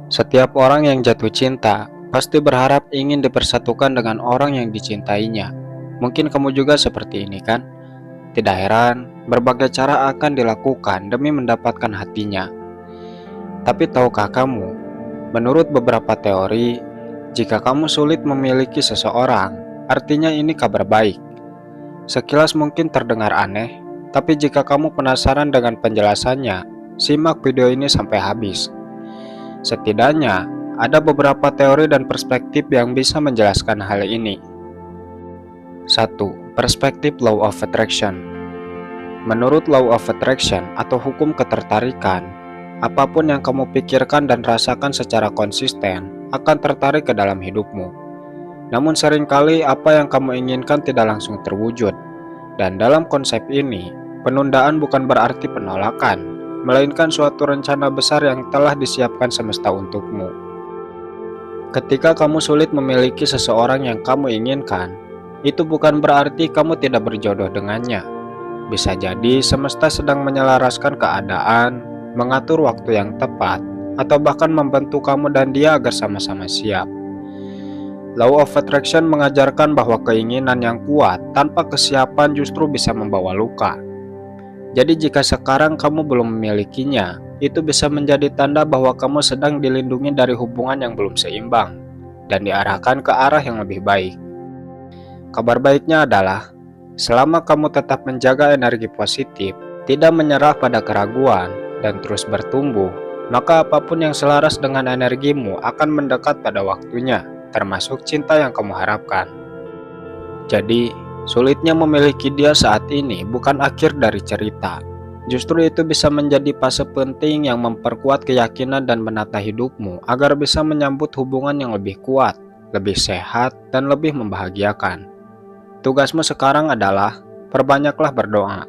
Setiap orang yang jatuh cinta pasti berharap ingin dipersatukan dengan orang yang dicintainya. Mungkin kamu juga seperti ini kan? Tidak heran, berbagai cara akan dilakukan demi mendapatkan hatinya. Tapi tahukah kamu, menurut beberapa teori, jika kamu sulit memiliki seseorang, artinya ini kabar baik. Sekilas mungkin terdengar aneh, tapi jika kamu penasaran dengan penjelasannya, simak video ini sampai habis. Setidaknya, ada beberapa teori dan perspektif yang bisa menjelaskan hal ini. 1. Perspektif Law of Attraction. Menurut Law of Attraction atau hukum ketertarikan, apapun yang kamu pikirkan dan rasakan secara konsisten akan tertarik ke dalam hidupmu. Namun seringkali apa yang kamu inginkan tidak langsung terwujud. Dan dalam konsep ini, penundaan bukan berarti penolakan, melainkan suatu rencana besar yang telah disiapkan semesta untukmu. Ketika kamu sulit memiliki seseorang yang kamu inginkan, itu bukan berarti kamu tidak berjodoh dengannya. Bisa jadi semesta sedang menyelaraskan keadaan, mengatur waktu yang tepat, atau bahkan membantu kamu dan dia agar sama-sama siap. Law of Attraction mengajarkan bahwa keinginan yang kuat tanpa kesiapan justru bisa membawa luka. Jadi jika sekarang kamu belum memilikinya, itu bisa menjadi tanda bahwa kamu sedang dilindungi dari hubungan yang belum seimbang dan diarahkan ke arah yang lebih baik. Kabar baiknya adalah, selama kamu tetap menjaga energi positif, tidak menyerah pada keraguan, dan terus bertumbuh, maka apapun yang selaras dengan energimu akan mendekat pada waktunya, termasuk cinta yang kamu harapkan. Jadi, sulitnya memiliki dia saat ini bukan akhir dari cerita. Justru itu bisa menjadi fase penting yang memperkuat keyakinan dan menata hidupmu agar bisa menyambut hubungan yang lebih kuat, lebih sehat, dan lebih membahagiakan. Tugasmu sekarang adalah perbanyaklah berdoa,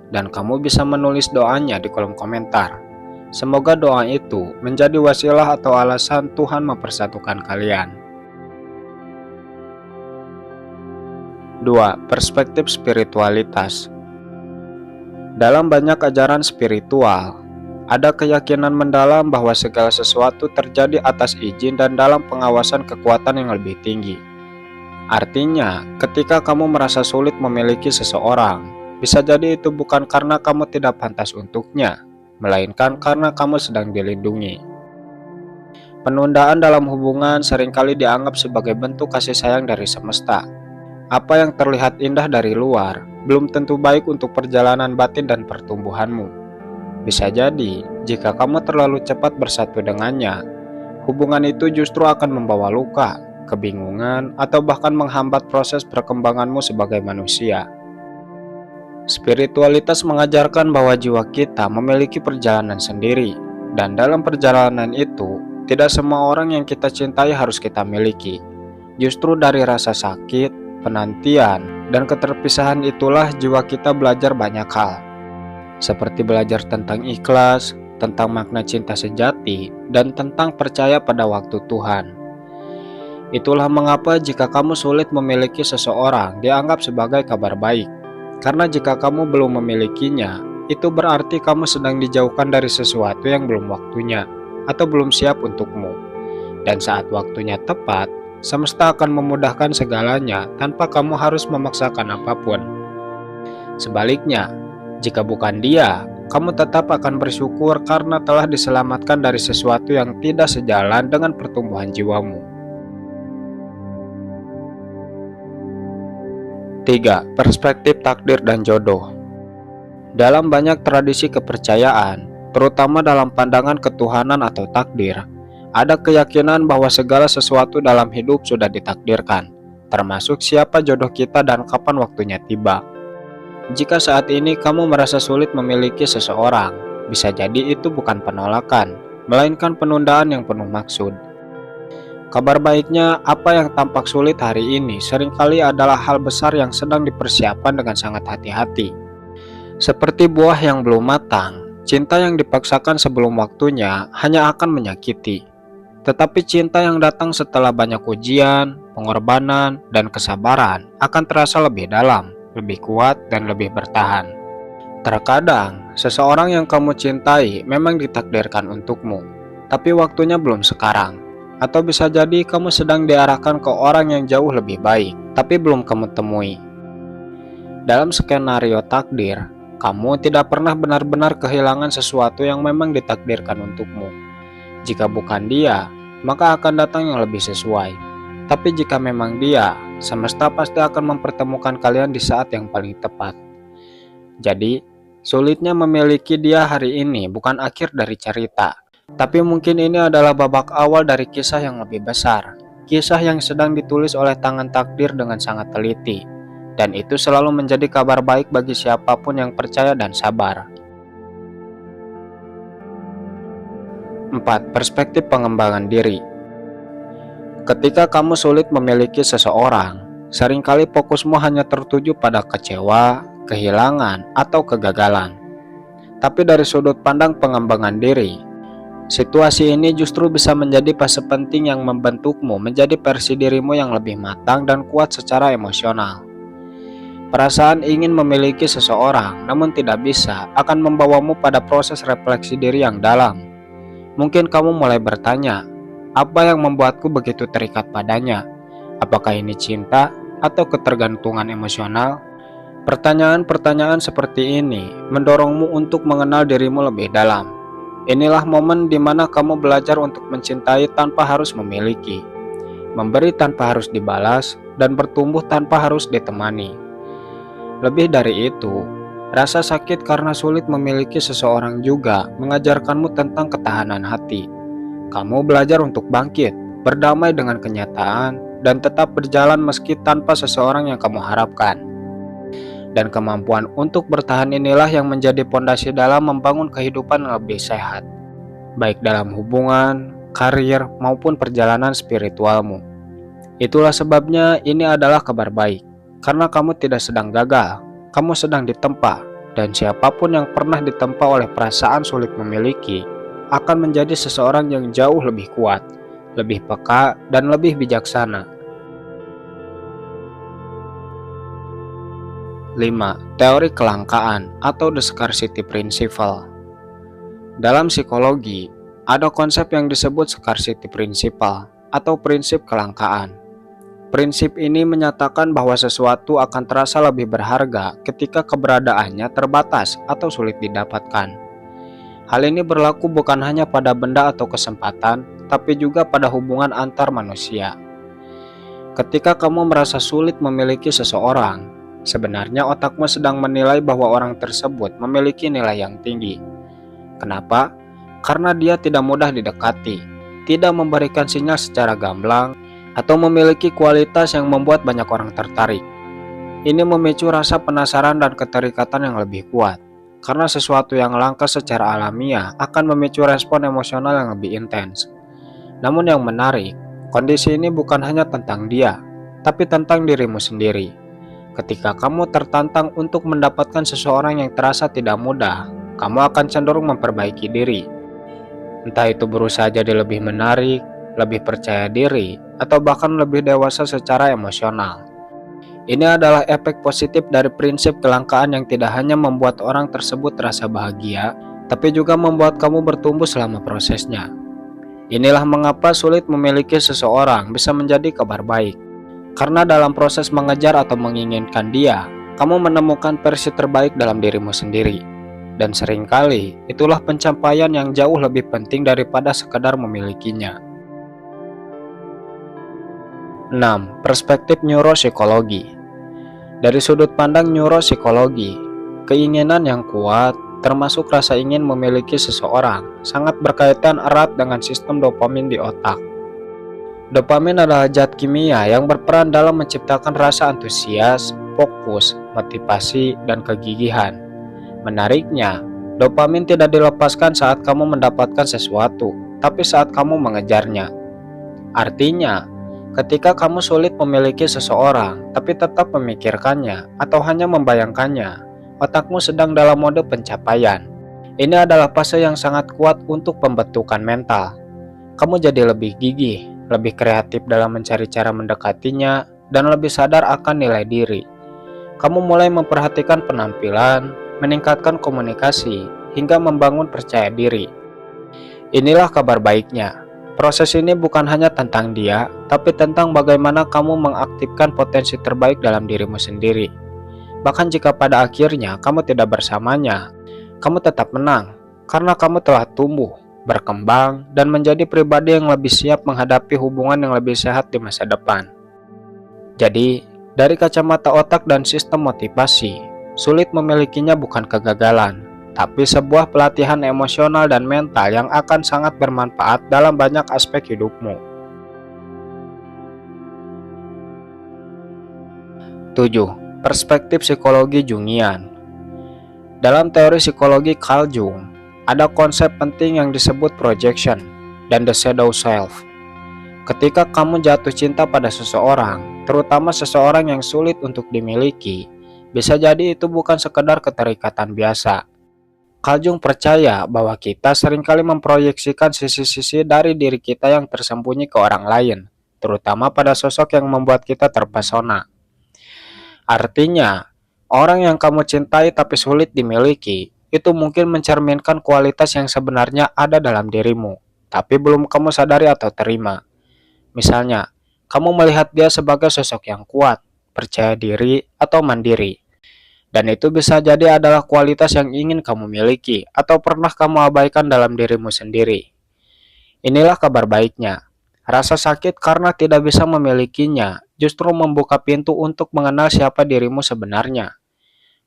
dan kamu bisa menulis doanya di kolom komentar. Semoga doa itu menjadi wasilah atau alasan Tuhan mempersatukan kalian. 2. Perspektif spiritualitas. Dalam banyak ajaran spiritual, ada keyakinan mendalam bahwa segala sesuatu terjadi atas izin dan dalam pengawasan kekuatan yang lebih tinggi. Artinya, ketika kamu merasa sulit memiliki seseorang, bisa jadi itu bukan karena kamu tidak pantas untuknya, melainkan karena kamu sedang dilindungi. Penundaan dalam hubungan seringkali dianggap sebagai bentuk kasih sayang dari semesta. Apa yang terlihat indah dari luar belum tentu baik untuk perjalanan batin dan pertumbuhanmu. Bisa jadi, jika kamu terlalu cepat bersatu dengannya, hubungan itu justru akan membawa luka, kebingungan, atau bahkan menghambat proses perkembanganmu sebagai manusia. Spiritualitas mengajarkan bahwa jiwa kita memiliki perjalanan sendiri, dan dalam perjalanan itu, tidak semua orang yang kita cintai harus kita miliki. Justru dari rasa sakit, penantian, dan keterpisahan itulah jiwa kita belajar banyak hal, seperti belajar tentang ikhlas, tentang makna cinta sejati, dan tentang percaya pada waktu Tuhan. Itulah mengapa jika kamu sulit memiliki seseorang dianggap sebagai kabar baik, karena jika kamu belum memilikinya, itu berarti kamu sedang dijauhkan dari sesuatu yang belum waktunya, atau belum siap untukmu. Dan saat waktunya tepat, semesta akan memudahkan segalanya tanpa kamu harus memaksakan apapun. Sebaliknya, jika bukan dia, kamu tetap akan bersyukur karena telah diselamatkan dari sesuatu yang tidak sejalan dengan pertumbuhan jiwamu. 3. Perspektif takdir dan jodoh. Dalam banyak tradisi kepercayaan, terutama dalam pandangan ketuhanan atau takdir, ada keyakinan bahwa segala sesuatu dalam hidup sudah ditakdirkan, termasuk siapa jodoh kita dan kapan waktunya tiba. Jika saat ini kamu merasa sulit memiliki seseorang, bisa jadi itu bukan penolakan, melainkan penundaan yang penuh maksud. Kabar baiknya, apa yang tampak sulit hari ini seringkali adalah hal besar yang sedang dipersiapkan dengan sangat hati-hati. Seperti buah yang belum matang, cinta yang dipaksakan sebelum waktunya hanya akan menyakiti. Tetapi cinta yang datang setelah banyak ujian, pengorbanan, dan kesabaran akan terasa lebih dalam, lebih kuat, dan lebih bertahan. Terkadang, seseorang yang kamu cintai memang ditakdirkan untukmu. tapi waktunya belum sekarang. Atau bisa jadi kamu sedang diarahkan ke orang yang jauh lebih baik, tapi belum kamu temui. Dalam skenario takdir, kamu tidak pernah benar-benar kehilangan sesuatu yang memang ditakdirkan untukmu. Jika bukan dia, maka akan datang yang lebih sesuai. Tapi jika memang dia, semesta pasti akan mempertemukan kalian di saat yang paling tepat. Jadi, sulitnya memiliki dia hari ini bukan akhir dari cerita. Tapi mungkin ini adalah babak awal dari kisah yang lebih besar. Kisah yang sedang ditulis oleh tangan takdir dengan sangat teliti. Dan itu selalu menjadi kabar baik bagi siapapun yang percaya dan sabar. 4. Perspektif pengembangan diri. Ketika kamu sulit memiliki seseorang, seringkali fokusmu hanya tertuju pada kecewa, kehilangan, atau kegagalan. Tapi dari sudut pandang pengembangan diri, situasi ini justru bisa menjadi fase penting yang membentukmu menjadi versi dirimu yang lebih matang dan kuat secara emosional. Perasaan ingin memiliki seseorang namun tidak bisa akan membawamu pada proses refleksi diri yang dalam. Mungkin kamu mulai bertanya, apa yang membuatku begitu terikat padanya? Apakah ini cinta atau ketergantungan emosional? Pertanyaan-pertanyaan seperti ini mendorongmu untuk mengenal dirimu lebih dalam. Inilah momen di mana kamu belajar untuk mencintai tanpa harus memiliki, memberi tanpa harus dibalas, dan bertumbuh tanpa harus ditemani. Lebih dari itu, rasa sakit karena sulit memiliki seseorang juga mengajarkanmu tentang ketahanan hati. Kamu belajar untuk bangkit, berdamai dengan kenyataan, dan tetap berjalan meski tanpa seseorang yang kamu harapkan. Dan kemampuan untuk bertahan inilah yang menjadi pondasi dalam membangun kehidupan yang lebih sehat, baik dalam hubungan, karir, maupun perjalanan spiritualmu. Itulah sebabnya ini adalah kabar baik, karena kamu tidak sedang gagal, kamu sedang ditempa, dan siapapun yang pernah ditempa oleh perasaan sulit memiliki, akan menjadi seseorang yang jauh lebih kuat, lebih peka, dan lebih bijaksana. 5. Teori kelangkaan atau the scarcity principle. Dalam psikologi, ada konsep yang disebut scarcity principle atau prinsip kelangkaan. Prinsip ini menyatakan bahwa sesuatu akan terasa lebih berharga ketika keberadaannya terbatas atau sulit didapatkan. Hal ini berlaku bukan hanya pada benda atau kesempatan, tapi juga pada hubungan antar manusia. Ketika kamu merasa sulit memiliki seseorang, sebenarnya otakmu sedang menilai bahwa orang tersebut memiliki nilai yang tinggi. Kenapa? Karena dia tidak mudah didekati, tidak memberikan sinyal secara gamblang, atau memiliki kualitas yang membuat banyak orang tertarik. Ini memicu rasa penasaran dan keterikatan yang lebih kuat, karena sesuatu yang langka secara alamiah akan memicu respon emosional yang lebih intens. Namun yang menarik, kondisi ini bukan hanya tentang dia, tapi tentang dirimu sendiri. Ketika kamu tertantang untuk mendapatkan seseorang yang terasa tidak mudah, kamu akan cenderung memperbaiki diri. Entah itu berusaha jadi lebih menarik, lebih percaya diri, atau bahkan lebih dewasa secara emosional. Ini adalah efek positif dari prinsip kelangkaan yang tidak hanya membuat orang tersebut terasa bahagia, tapi juga membuat kamu bertumbuh selama prosesnya. Inilah mengapa sulit memiliki seseorang bisa menjadi kabar baik. Karena dalam proses mengejar atau menginginkan dia, kamu menemukan versi terbaik dalam dirimu sendiri. Dan seringkali, itulah pencapaian yang jauh lebih penting daripada sekedar memilikinya. 6. Perspektif neuropsikologi. Dari sudut pandang neuropsikologi, keinginan yang kuat, termasuk rasa ingin memiliki seseorang, sangat berkaitan erat dengan sistem dopamin di otak. Dopamin adalah zat kimia yang berperan dalam menciptakan rasa antusias, fokus, motivasi, dan kegigihan. Menariknya, dopamin tidak dilepaskan saat kamu mendapatkan sesuatu, tapi saat kamu mengejarnya. Artinya, ketika kamu sulit memiliki seseorang, tapi tetap memikirkannya atau hanya membayangkannya, otakmu sedang dalam mode pencapaian. Ini adalah fase yang sangat kuat untuk pembentukan mental. Kamu jadi lebih gigih, lebih kreatif dalam mencari cara mendekatinya, dan lebih sadar akan nilai diri. Kamu mulai memperhatikan penampilan, meningkatkan komunikasi, hingga membangun percaya diri. Inilah kabar baiknya. Proses ini bukan hanya tentang dia, tapi tentang bagaimana kamu mengaktifkan potensi terbaik dalam dirimu sendiri. Bahkan jika pada akhirnya kamu tidak bersamanya, kamu tetap menang, karena kamu telah tumbuh, berkembang, dan menjadi pribadi yang lebih siap menghadapi hubungan yang lebih sehat di masa depan. Jadi, dari kacamata otak dan sistem motivasi, sulit memilikinya bukan kegagalan, tapi sebuah pelatihan emosional dan mental yang akan sangat bermanfaat dalam banyak aspek hidupmu. 7. Perspektif psikologi Jungian. Dalam teori psikologi Carl Jung, ada konsep penting yang disebut projection dan the shadow self. Ketika kamu jatuh cinta pada seseorang, terutama seseorang yang sulit untuk dimiliki, bisa jadi itu bukan sekedar keterikatan biasa. Carl Jung percaya bahwa kita seringkali memproyeksikan sisi-sisi dari diri kita yang tersembunyi ke orang lain, terutama pada sosok yang membuat kita terpesona. Artinya, orang yang kamu cintai tapi sulit dimiliki, itu mungkin mencerminkan kualitas yang sebenarnya ada dalam dirimu, tapi belum kamu sadari atau terima. Misalnya, kamu melihat dia sebagai sosok yang kuat, percaya diri, atau mandiri. Dan itu bisa jadi adalah kualitas yang ingin kamu miliki atau pernah kamu abaikan dalam dirimu sendiri. Inilah kabar baiknya. Rasa sakit karena tidak bisa memilikinya justru membuka pintu untuk mengenal siapa dirimu sebenarnya.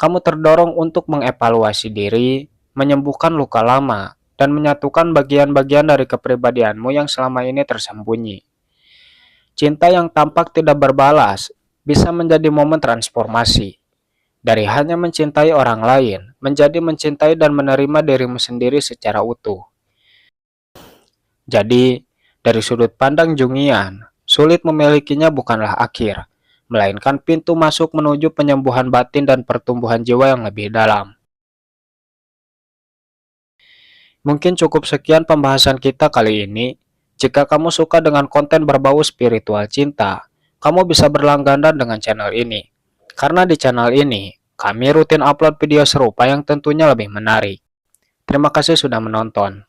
Kamu terdorong untuk mengevaluasi diri, menyembuhkan luka lama, dan menyatukan bagian-bagian dari kepribadianmu yang selama ini tersembunyi. Cinta yang tampak tidak berbalas bisa menjadi momen transformasi. Dari hanya mencintai orang lain, menjadi mencintai dan menerima dirimu sendiri secara utuh. Jadi, dari sudut pandang Jungian, sulit memilikinya bukanlah akhir, melainkan pintu masuk menuju penyembuhan batin dan pertumbuhan jiwa yang lebih dalam. Mungkin cukup sekian pembahasan kita kali ini. Jika kamu suka dengan konten berbau spiritual cinta, kamu bisa berlangganan dengan channel ini. Karena di channel ini, kami rutin upload video serupa yang tentunya lebih menarik. Terima kasih sudah menonton.